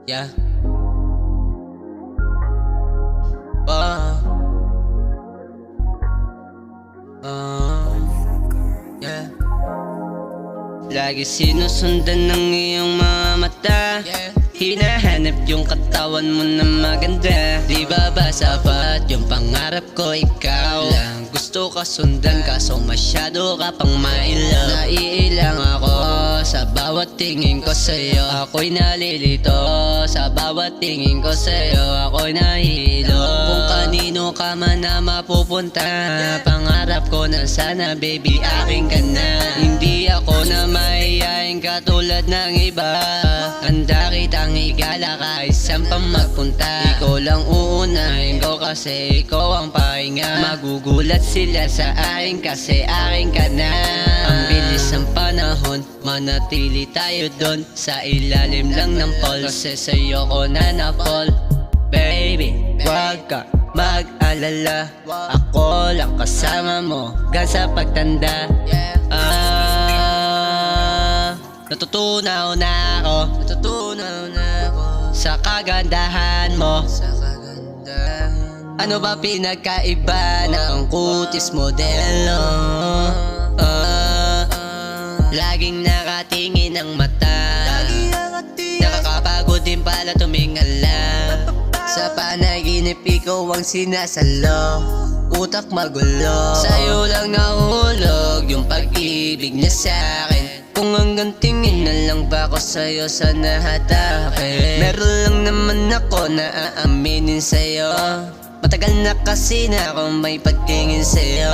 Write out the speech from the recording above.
Yeah. Oh. Yeah. Lagi sinusundan ng iyong mga mata, yeah. Hinahanap yung katawan mo na maganda. Di ba ba sapat yung pangarap ko, ikaw lang gusto ka sundan, kaso masyado ka pang mailap. Naiilang ako sa bawat tingin ko sa'yo. Ako'y nalilito sa bawat tingin ko sa'yo. Ako'y nahihilo kung kanino ka man na mapupunta. Pangarap ko na sana baby aking ka na. Hindi ako na mahihayin katulad ng iba. Handa kitang igala kahit saan pa magpunta. Ikaw lang uunahin ko kasi ikaw ang pahinga. Magugulat sila sa akin kasi akin ka na. Ang bilis ng panahon, manatili tayo doon sa ilalim lang ng pole. Kasi sa'yo ko na na-fall. Baby, wag ka mag-alala, ako lang kasama mo hanggang sa pagtanda. Natutunaw na ako sa kagandahan mo. Ano ba pinagkaiba ng kutis modelo? Laging nakatingin ang mata, nakakapagod din pala tumingala. Sa panaginip ikaw ang sinasalo, utak magulo. Sa'yo lang nahulog yung pag-ibig niya sa'kin. Kung hanggang tingin na lang ba ako sa'yo, sana hatapin. Meron lang naman ako na aaminin sa'yo. Matagal na kasi na ako may pagtingin sa'yo.